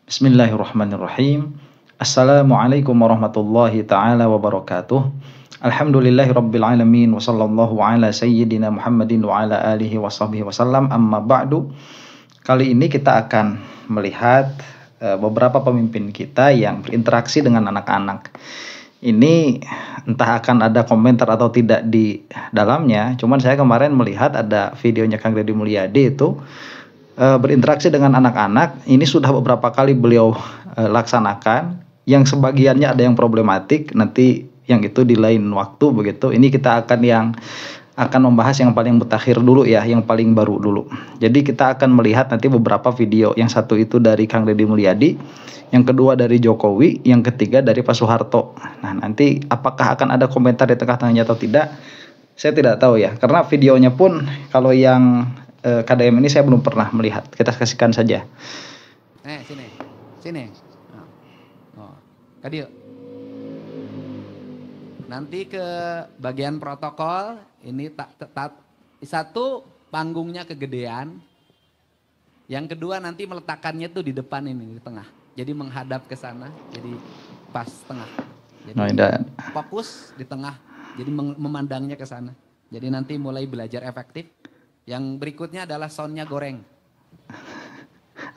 Bismillahirrahmanirrahim. Assalamualaikum warahmatullahi ta'ala wabarakatuh. Alhamdulillahi rabbil alamin. Wa sallallahu ala sayyidina Muhammadin wa ala alihi wa sahbihi wasallam. Amma ba'du. Kali ini kita akan melihat beberapa pemimpin kita yang berinteraksi dengan anak-anak. Ini entah akan ada komentar atau tidak di dalamnya. Cuman saya kemarin melihat ada videonya Kang Deddy Mulyadi itu berinteraksi dengan anak-anak. Ini sudah beberapa kali beliau laksanakan. Yang sebagiannya ada yang problematik, nanti yang itu di lain waktu begitu. Ini kita akan membahas yang paling mutakhir dulu ya, yang paling baru dulu. Jadi kita akan melihat nanti beberapa video. Yang satu itu dari Kang Deddy Mulyadi, yang kedua dari Jokowi, yang ketiga dari Pak Soeharto. Nah, nanti apakah akan ada komentar di tengah-tengahnya atau tidak, saya tidak tahu ya. Karena videonya pun kalau yang KDM ini saya belum pernah melihat. Kita kasihkan saja. Sini. Oh, Kadio. Nanti ke bagian protokol ini satu panggungnya kegedean. Yang kedua nanti meletakkannya tuh di depan ini di tengah. Jadi menghadap ke sana. Jadi pas tengah. Jadi fokus di tengah. Jadi memandangnya ke sana. Jadi nanti mulai belajar efektif. Yang berikutnya adalah soundnya goreng.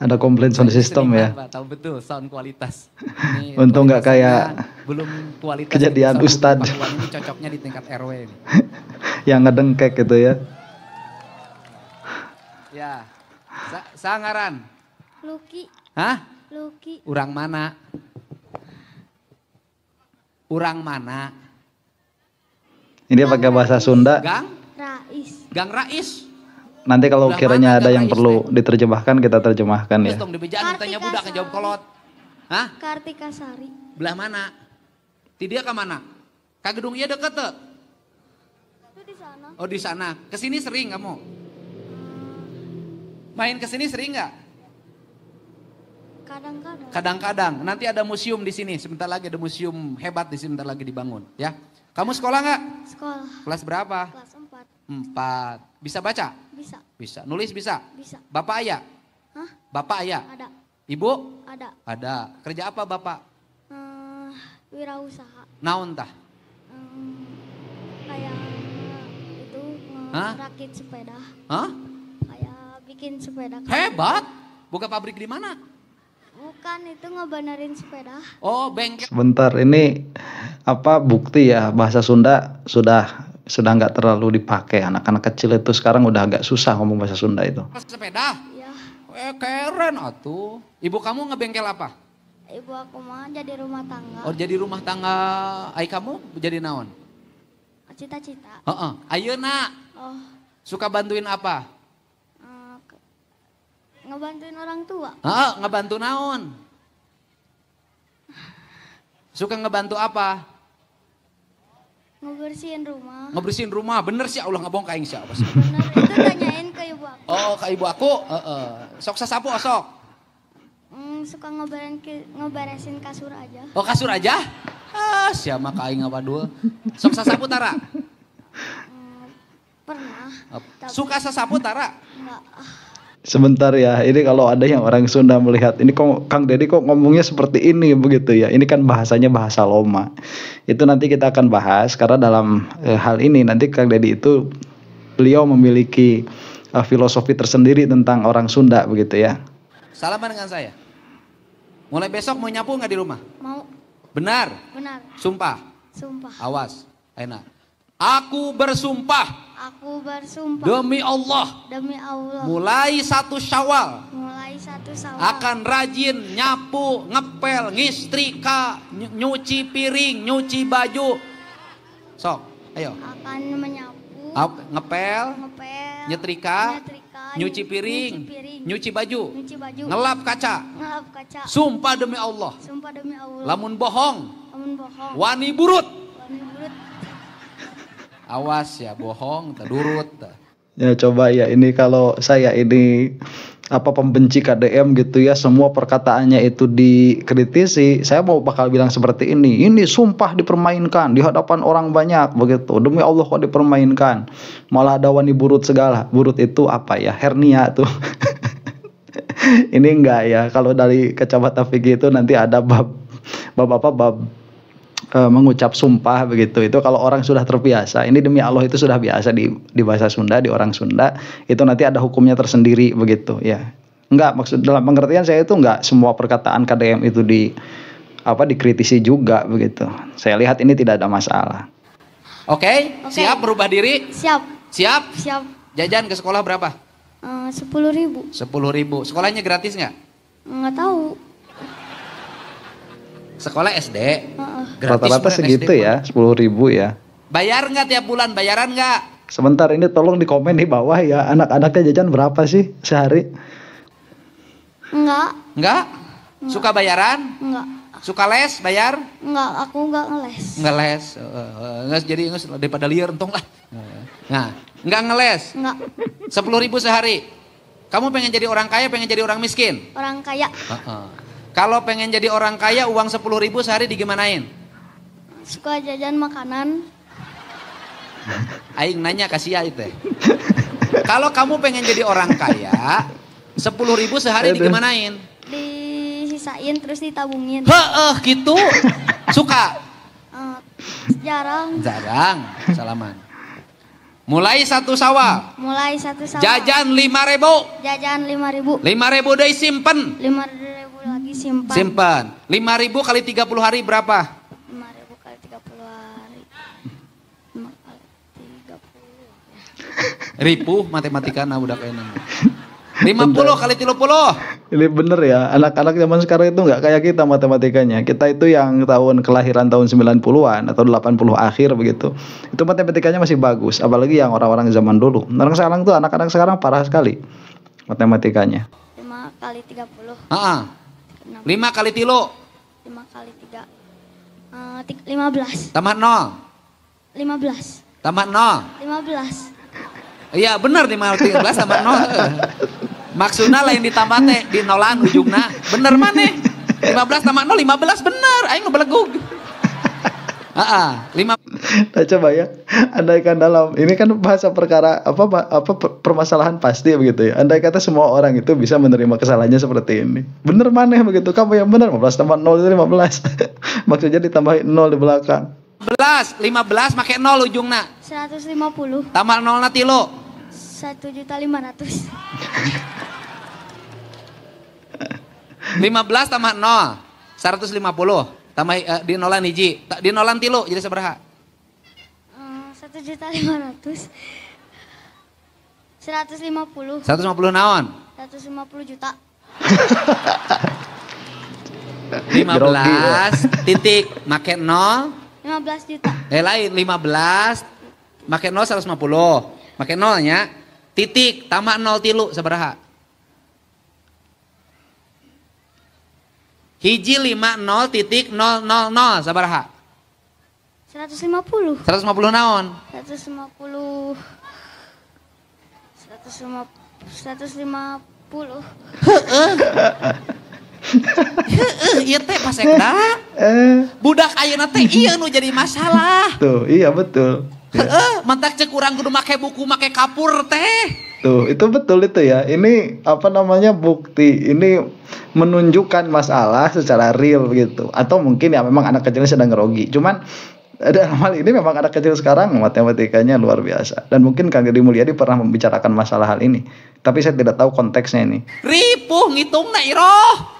Ada komplain sound system ya. Pak, tahu betul sound kualitas. Untung nggak kayak belum kualitas kejadian Ustadz. Ini cocoknya di tingkat RW ini. Yang ngedengkek gitu ya. Ya. Sangaran. Luki. Hah? Luki. Urang mana? Urang mana? Ini pakai bahasa Sunda. Gang Rais. Nanti kalau kiranya ada yang perlu diterjemahkan, kita terjemahkan ya. Tong dibejaan tanya budak jawab kolot. Hah? Kartika Sari. Belah mana? Ti dia ke mana? Ka gedung ieu deket teu? Itu di sana. Oh di sana. Kesini sering kamu? Main kesini sering nggak? Kadang-kadang. Kadang-kadang. Nanti ada museum di sini. Sebentar lagi ada museum hebat di sini. Sebentar lagi dibangun. Ya. Kamu sekolah nggak? Sekolah. Kelas berapa? Kelas 4. 4. Bisa baca? Bisa. Bisa. Nulis bisa? Bisa. Bapak ayah? Hah? Bapak ayah? Ada. Ibu? Ada. Ada. Kerja apa bapak? Wirausaha. Naon tah? Kayak itu ngerakit sepeda. Hah? Kayak bikin sepeda. Hebat. Buka pabrik di mana? Bukan, itu ngebenerin sepeda. Oh, bengkel. Sebentar, ini apa bukti ya bahasa Sunda sudah nggak terlalu dipakai. Anak-anak kecil itu sekarang udah agak susah ngomong bahasa Sunda itu. Sepeda? Iya. Keren atuh. Ibu kamu ngebengkel apa? Ibu aku mah jadi rumah tangga. Oh, jadi rumah tangga. Ai kamu jadi naon? Cita-cita. Heeh. Ayeuna Oh, suka bantuin apa? ngebantuin orang tua. Heeh, ngebantu naon? Suka ngebantu apa? Ngebersihin rumah. Ngebersihin rumah. Bener sih Allah ngabong ka aing siapa sih? Bener, itu tanyain ke ibu aku. Oh, ke ibu aku? Sok sasapu sok. Suka ngeberesin kasur aja. Oh, kasur aja? Ah, siapa ka aing ngawadul. Sok sasapu tara? Pernah. Suka sasapu tara? Enggak. Sebentar ya, ini kalau ada yang orang Sunda melihat, ini kok Kang Deddy kok ngomongnya seperti ini begitu ya. Ini kan bahasanya bahasa Loma. Itu nanti kita akan bahas karena dalam hal ini nanti Kang Deddy itu beliau memiliki filosofi tersendiri tentang orang Sunda begitu ya. Salaman dengan saya. Mulai besok mau nyapu nggak di rumah? Mau. Benar? Benar. Sumpah? Sumpah. Awas. Enak. Aku bersumpah. Aku bersumpah. Demi Allah. Demi Allah. Mulai 1 Syawal. Mulai 1 Syawal. Akan rajin nyapu, ngepel, ngistrika, nyuci piring, nyuci baju. Sok, ayo. Akan menyapu. Ngepel, nyetrika, nyuci piring, nyuci baju, ngelap kaca. Sumpah demi Allah. Sumpah demi Allah. Lamun bohong. Lamun bohong. Wani burut. Wani burut. Awas ya bohong, terdurut. Ya coba ya, ini kalau saya ini pembenci KDM gitu ya, semua perkataannya itu dikritisi, saya mau bakal bilang seperti ini sumpah dipermainkan di hadapan orang banyak begitu, demi Allah kok dipermainkan, malah ada wani burut segala. Burut itu apa ya, hernia tuh. Ini enggak ya. Kalau dari kacamata fikih itu nanti ada bab mengucap sumpah begitu. Itu kalau orang sudah terbiasa, ini demi Allah itu sudah biasa di bahasa Sunda, di orang Sunda, itu nanti ada hukumnya tersendiri begitu ya. Enggak, maksud dalam pengertian saya itu enggak semua perkataan KDM itu dikritisi juga begitu. Saya lihat ini tidak ada masalah. Oke, Oke. siap berubah diri? Siap. Siap? Siap. Jajan ke sekolah berapa? 10.000. 10.000. Sekolahnya gratis nggak? Nggak tahu. Sekolah SD. Gratis Rata-rata beneran segitu SD, ya, 10.000 ya. Bayar nggak tiap bulan? Bayaran nggak? Sebentar ini tolong di komen di bawah ya, anak-anaknya jajan berapa sih sehari? Nggak. Nggak? Suka bayaran? Nggak. Suka les? Bayar? Nggak. Aku nggak ngeles. Nggak les. Nggak jadi nggak daripada liar entong lah. Nah, nggak ngeles. Nggak. 10.000 sehari. Kamu pengen jadi orang kaya, pengen jadi orang miskin? Orang kaya. Kalau pengen jadi orang kaya, uang 10.000 sehari digimanain? Suka jajan makanan. Aing nanya kasih ya itu. Kalau kamu pengen jadi orang kaya, 10.000 sehari digimanain? Disisain terus ditabungin. Heeh, gitu. Suka? Jarang. Jarang. Salaman. Mulai 1 Syawal. Mulai 1 Syawal. Jajan 5.000. Jajan 5.000. 5.000 deui simpen. 5.000 lagi simpan. Simpen. 5.000 kali 30 hari berapa? 5.000 kali 30 hari. 5 kali 30. Ripuh matematika na budak enak. 50 kali 30. Ini bener ya, anak-anak zaman sekarang itu nggak kayak kita matematikanya. Kita itu yang kelahiran tahun 90-an atau 80 akhir begitu. Itu matematikanya masih bagus, apalagi yang orang-orang zaman dulu. Orang sekarang tuh anak-anak sekarang parah sekali matematikanya. 5 kali 30. 5 kali 3. 5 kali 3. 15. Tambah 0. 15. Tambah 0. 15. Iya bener 13 tambah 0. Maksudnya lain ditambah teh di nolan ujungna. Bener maneh. 15 tambah 0 15 bener. Aing nu belegug. 5. Nah coba ya, andaikan dalam ini kan bahasa perkara permasalahan pasti begitu ya. Andai kata semua orang itu bisa menerima kesalahannya seperti ini, bener maneh begitu. Kamu yang bener 15 tambah 0 itu 15. Maksudnya ditambahin 0 di belakang. 15 make 0 ujungna. 150. Tambah 0 na 3. 1.500.000. 15 tambah 0 150 tambah di nolan hiji di nolan 3 jadi sabaraha? 1.500.000. 150. 150 naon? 150 juta. 15 titik make 0 15 juta. lain 15 make 0 150 make 0 nya titik tambah 0 3 sabaraha? Hiji 50 titik 000 sabaraha? 150. 150 naon? 150. 150. Iya teh pasekda. Budak ayeuna teh ieu nu jadi masalah. Tuh, iya betul. Mantak cek urang kudu make buku make kapur teh. Tuh, itu betul itu ya. Ini bukti. Ini menunjukkan masalah secara real gitu. Atau mungkin ya memang anak kecilnya sedang ngerogi. Cuman dalam hal ini memang anak kecil sekarang matematikanya luar biasa. Dan mungkin Kang Deddy Mulyadi pernah membicarakan masalah hal ini. Tapi saya tidak tahu konteksnya ini. Ripuh ngitungna iroh.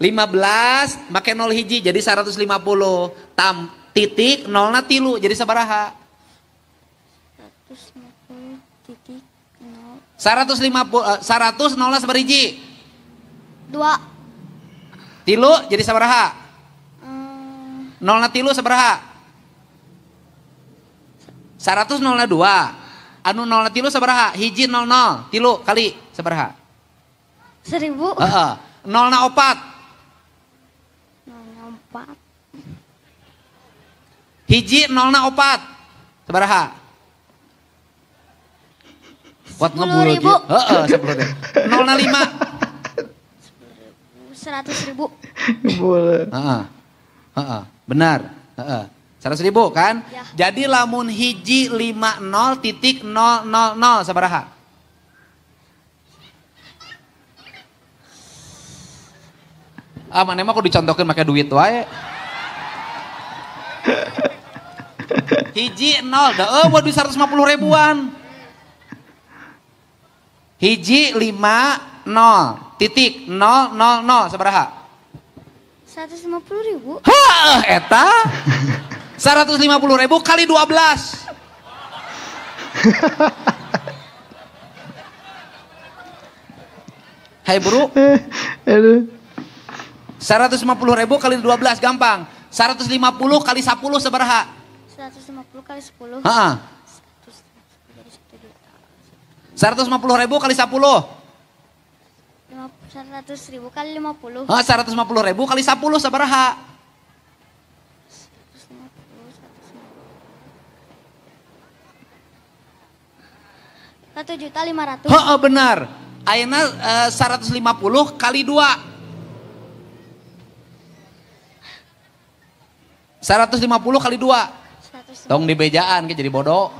15 make 0 hiji jadi 150. Titik 0 na 3 jadi sabaraha? 100 0 na sabariji? 2. 3 jadi sabaraha? 0 na 3 sabaraha? 100 0 na 2. Anu 0 na 3 sabaraha? Hiji 00 3 kali sabaraha? 1.000. 0 na 4. 4. Hiji 0 na 4 sabaraha? Kuat ngebulu 10.000. heeh 10.000. 0 na 5 100.000. Boleh. Benar. 100.000 kan? Ya. Jadi lamun hiji 50 titik 000 sabaraha? Ah, mana mah aku dicontohkan pakai duit wae. Hiji 0, dah waduh 150 ribuan. Hiji 5 0 titik 0 0 0 sabaraha? 150.000. Hah, eta 150.000 kali 12. Hai bro. 150.000 kali 12 gampang. 150 kali 10 sabaraha? 150 kali 10. Heeh. 150.000 kali 10. 100.000 kali 50. 150.000 kali 10 sabaraha? 1.500.000. Heeh, benar. Ayeuna 150 kali 2. 150 kali 2. Tong di bejaan ke jadi bodoh.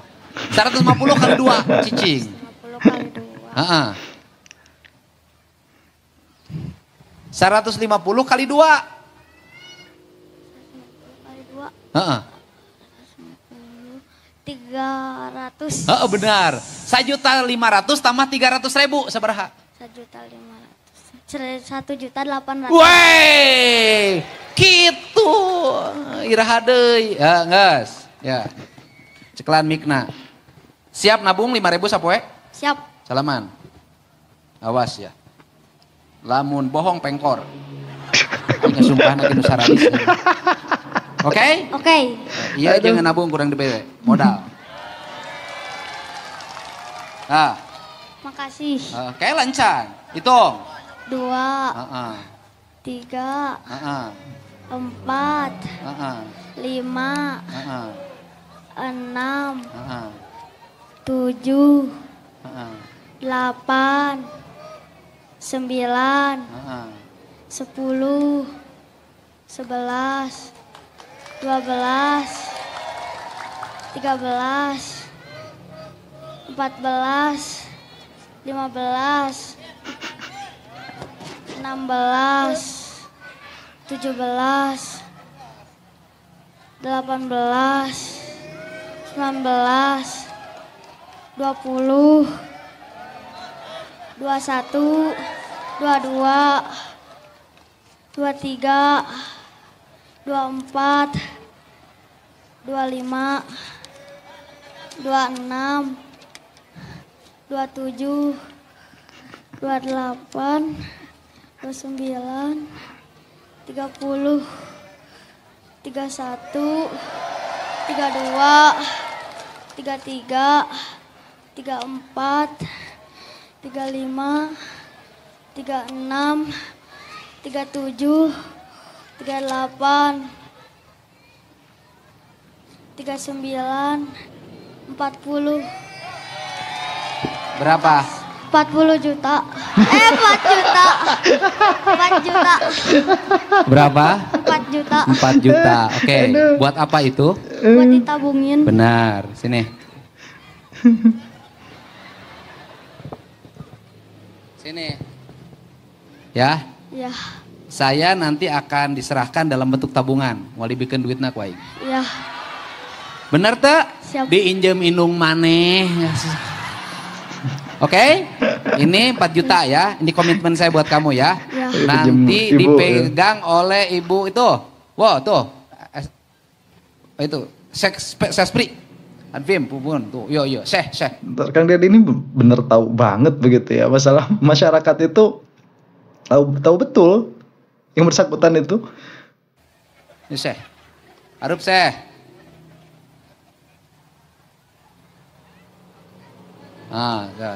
150 kali 2 cicing. 150 kali 2. Heeh. 150 kali 2. 150 kali 2. Heeh. 300. Heeh, benar. 1.500.000 tambah 300.000 sabaraha? 1.800.000. Wey, gitu. Iraha deui. Ya, geus. Ya. Cekelan mikna. Siap nabung 5.000 sapoe? Siap. Salaman. Awas ya. Lamun bohong pengkor. Ini sumpah lagi nu saradis. Oke? Oke. Iya jangan nabung kurang DPW. Modal. Nah, Makasih. oke lancar. Hitung. 2, Heeh. 3, Heeh. 4, Heeh. 5, Heeh. 6, Heeh. 7, Heeh. 8, 9, Heeh. 10, 11, 12, 13, 14, 15, 16, 17, 18, 19, 20, 21, 22, 23, 24, 25, 26, 27, 28, 29, 30, 31, 32, 33, 34, 35, 36, 37, 38, 39, 40. Berapa? 40 juta. 4 juta. 4 juta. Berapa? 4 juta. 4 juta. Oke. Buat apa itu? Buat ditabungin. Benar. Sini. Sini. Ya. Ya. Saya nanti akan diserahkan dalam bentuk tabungan. Mau dibikin duitna ku aing. Ya. Bener teh? Siap. Diinjem inung maneh. Oke? Ini 4 juta ya. Ini komitmen saya buat kamu ya. Ya. Nanti Ibu, dipegang oleh ibu itu. Wow, tuh. Itu. Sespri. Advim, pupun. Tuh, yo. Syekh. Ntar Kang Ded ini bener tahu banget begitu ya, masalah masyarakat itu tahu betul yang bersangkutan itu. Ini Syekh. Harup Syekh.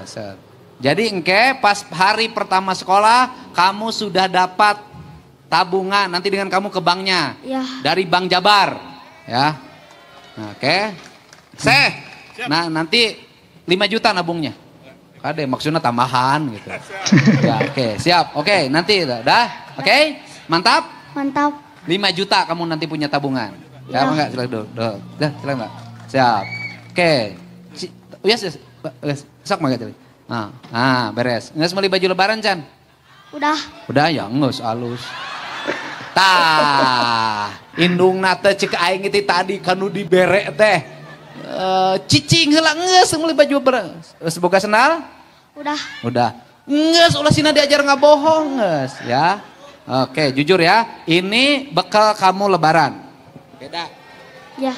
Set. Jadi engke pas hari pertama sekolah kamu sudah dapat tabungan nanti dengan kamu ke banknya. Ya. Dari Bank Jabar. Ya. Nah, oke. Syekh. Nah, nanti 5 juta nabungnya. Kade maksudnya tambahan gitu. Ya, oke, siap. Oke, nanti dah. Oke? Mantap? Mantap. 5 juta kamu nanti punya tabungan. Ya, Ya. enggak? Silakan dulu. Dah, silakan, Mbak. Siap. Oke. Yes. Sok mah tadi. Beres. Nges beli baju lebaran, Chan? Udah. Udah ya, nges alus. Tah, indung nate cek aing itu tadi kanu diberek teh. Cicing heula geus meuli baju boga sendal? Udah. Geus ulah sina diajar ngabohong geus ya. Oke, jujur ya. Ini bekal kamu lebaran. Beda. Ya.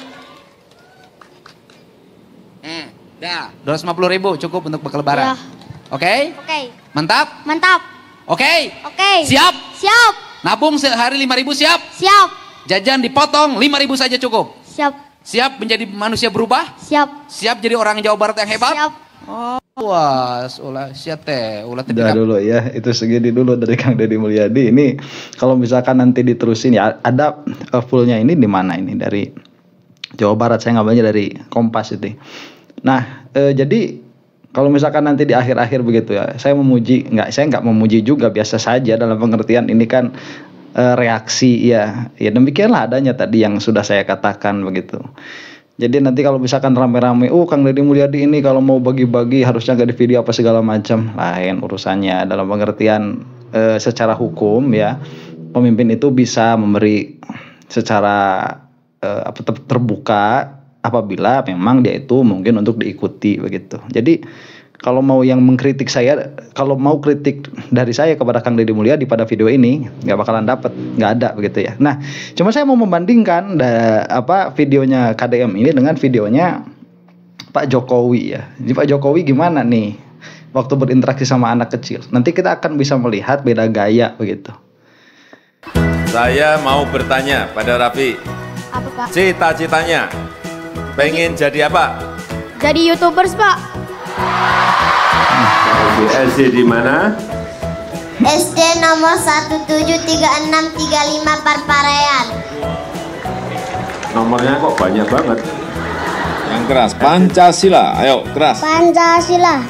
Dah, 250.000 cukup untuk bekal lebaran. Ya. Oke? Oke. Mantap? Mantap. Oke? Oke. Siap? Siap. Nabung sehari 5.000 siap? Siap. Jajan dipotong 5.000 saja cukup. Siap. Siap menjadi manusia berubah? Siap. Siap jadi orang Jawa Barat yang hebat? Siap. Oh, was, ulah siap teh, ulah Udah dulu ya, itu segini dulu dari Kang Deddy Mulyadi. Ini kalau misalkan nanti diterusin ya, ada fullnya ini di mana ini dari Jawa Barat, saya ngambilnya dari Kompas itu. Nah, jadi kalau misalkan nanti di akhir-akhir begitu ya, saya nggak memuji juga, biasa saja dalam pengertian ini kan reaksi ya demikianlah adanya tadi yang sudah saya katakan begitu. Jadi nanti kalau misalkan rame-rame, Kang Deddy Mulyadi ini kalau mau bagi-bagi harusnya nggak di video apa segala macam, lain urusannya. Dalam pengertian secara hukum ya, pemimpin itu bisa memberi secara terbuka apabila memang dia itu mungkin untuk diikuti begitu. Jadi kalau mau yang mengkritik saya, kalau mau kritik dari saya kepada Kang Deddy Mulyadi pada video ini, nggak bakalan dapat, nggak ada begitu ya. Nah, cuma saya mau membandingkan videonya KDM ini dengan videonya Pak Jokowi ya. Jadi Pak Jokowi gimana nih waktu berinteraksi sama anak kecil? Nanti kita akan bisa melihat beda gaya begitu. Saya mau bertanya pada Raffi, Apa, Pak? cita-citanya pengen jadi apa? Jadi YouTubers, Pak. Di SD di mana? SD nomor 173635 Parparean. Nomornya kok banyak banget. Yang keras, Pancasila. Ayo, keras. Pancasila.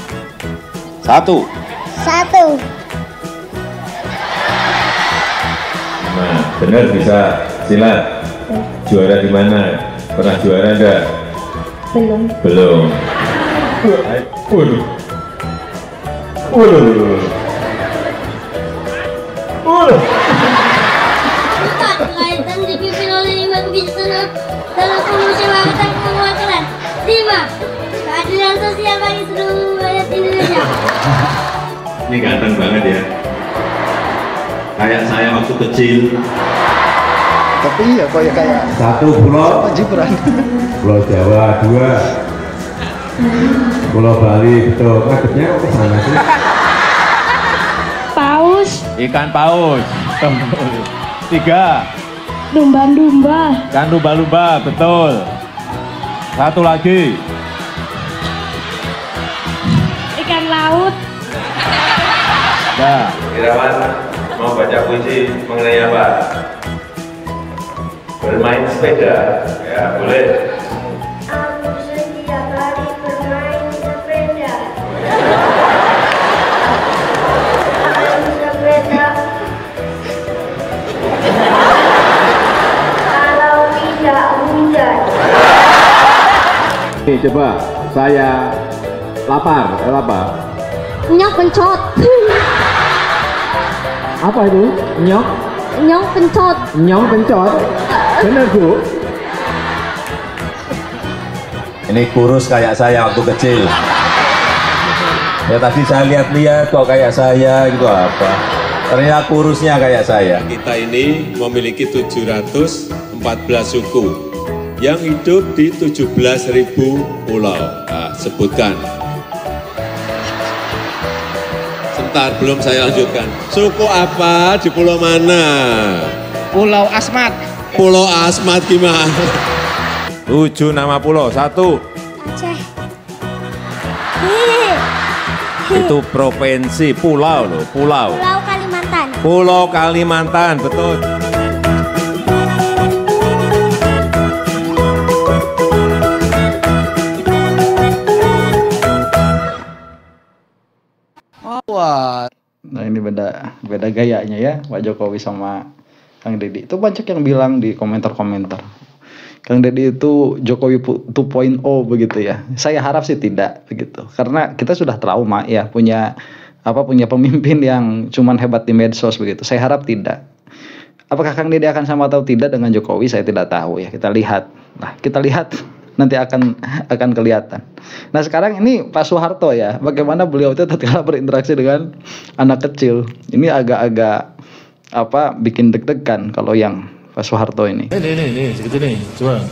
1. 1. Nah, benar bisa silat. Juara di mana? Pernah juara enggak? Belum. Belum. Waduh. Empat, kaitan dipimpin oleh 5 kebijaksanaan dalam pemusyawaratan perwakilan. 5. Keadilan sosial bagi seluruh rakyat Indonesia. Ini ganteng banget ya. Kayak saya waktu kecil. Tapi iya kok ya kayak 1 pulau. Pak Gibran. Pulau Jawa 2. Pulau Bali betul. Ngadepnya kok ke sana sih? Paus. Ikan paus. 3. Lumba-lumba. Ikan lumba-lumba betul. 1 lagi. Ikan laut. Nah, Irawan mau baca puisi mengenai apa? Bermain sepeda. Ya, boleh. Aku setiap hari bermain sepeda. Main sepeda. Kalau tidak hujan. Nih, coba saya lapar. Apa? Nyok pencot. Apa itu? Nyok? Nyok pencot. Nyong pencot? Bener, Bu? Ini kurus kayak saya waktu kecil. Ya tadi saya lihat-lihat kok kayak saya gitu apa. Ternyata kurusnya kayak saya. Kita ini memiliki 714 suku yang hidup di 17.000 pulau. Nah, sebutkan. Sebentar, belum saya lanjutkan. Suku apa di pulau mana? Pulau Asmat. Pulau Asmat gimana? 7 nama pulau. 1. Aceh. Itu provinsi, pulau loh, pulau. Pulau Kalimantan. Pulau Kalimantan, betul. Wah, Nah ini beda gayanya ya Pak Jokowi sama Kang Deddy. Itu banyak yang bilang di komentar-komentar, Kang Deddy itu Jokowi 2.0 begitu ya. Saya harap sih tidak begitu. Karena kita sudah trauma ya punya pemimpin yang cuman hebat di medsos begitu. Saya harap tidak. Apakah Kang Dede akan sama atau tidak dengan Jokowi, saya tidak tahu ya. Kita lihat. Nah, kita lihat nanti akan kelihatan. Nah, sekarang ini Pak Soeharto ya, bagaimana beliau itu tatkala berinteraksi dengan anak kecil. Ini agak-agak bikin deg-degan kalau yang Pak Soeharto ini. Ini segitu nih, coba.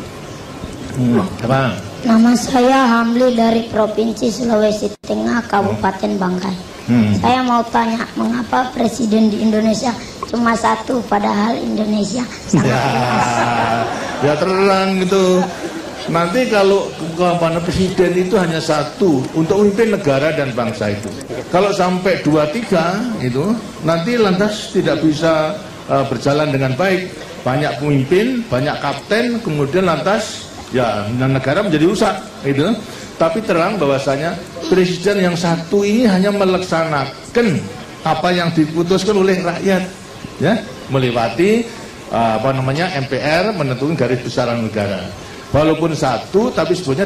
Apa? Nama saya Hamli dari Provinsi Sulawesi Tengah, Kabupaten Bangkai. Saya mau tanya, mengapa presiden di Indonesia cuma satu, padahal Indonesia sangat luas? Ya terang gitu. Nanti kalau presiden itu hanya satu untuk memimpin negara dan bangsa itu. Kalau sampai 2-3 itu, nanti lantas tidak bisa berjalan dengan baik. Banyak pemimpin, banyak kapten, kemudian lantas ya negara menjadi rusak gitu. Tapi terang bahwasanya presiden yang satu ini hanya melaksanakan apa yang diputuskan oleh rakyat, ya, melewati MPR menentukan garis besaran negara. Walaupun satu, tapi sebetulnya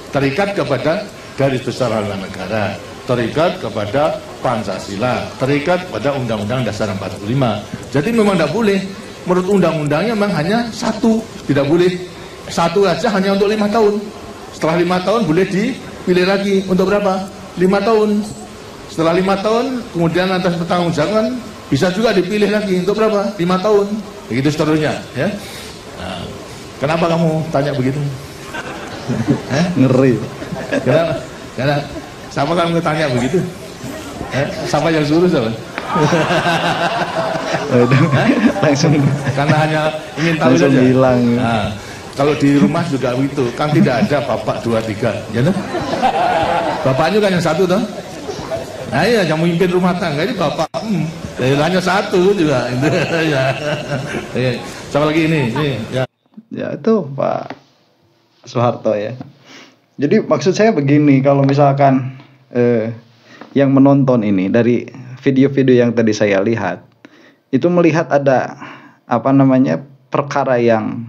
terikat kepada garis besaran negara, terikat kepada Pancasila, terikat pada Undang-Undang Dasar 45. Jadi memang tidak boleh, menurut undang-undangnya memang hanya satu, tidak boleh satu aja hanya untuk 5 tahun. Setelah 5 tahun boleh dipilih lagi untuk berapa? 5 tahun. Setelah 5 tahun kemudian atas pertanggungjawaban bisa juga dipilih lagi untuk berapa? 5 tahun. Begitu seterusnya, ya. Nah, kenapa kamu tanya begitu? Ngeri. Karena siapa kamu tanya begitu? Siapa yang suruh siapa? Langsung karena hanya ingin tahu langsung saja. bilang. Nah, kalau di rumah juga begitu, kan tidak ada bapak 2-3, ya toh? Bapaknya kan yang satu toh? Nah iya, yang memimpin rumah tangga ini bapak, hanya satu juga. Ya. Sama lagi ini, ya. Ya itu Pak Soeharto ya. Jadi maksud saya begini, kalau misalkan yang menonton ini dari video-video yang tadi saya lihat, itu melihat ada perkara yang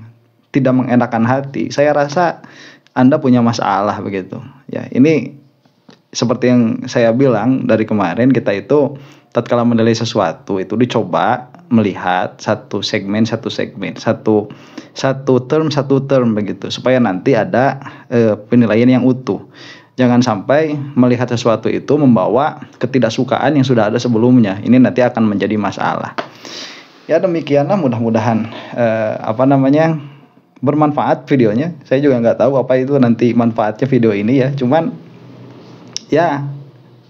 tidak mengenakan hati, saya rasa Anda punya masalah begitu. Ya, ini seperti yang saya bilang dari kemarin, kita itu tatkala menilai sesuatu itu dicoba melihat satu segmen, satu term begitu, supaya nanti ada penilaian yang utuh. Jangan sampai melihat sesuatu itu membawa ketidaksukaan yang sudah ada sebelumnya. Ini nanti akan menjadi masalah. Ya demikianlah, mudah-mudahan bermanfaat videonya. Saya juga nggak tahu apa itu nanti manfaatnya video ini ya. Cuman ya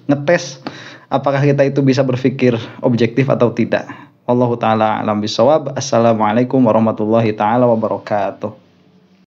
ngetes apakah kita itu bisa berpikir objektif atau tidak. Wallahu taala alam bisawab. Assalamualaikum warahmatullahi taala wabarakatuh.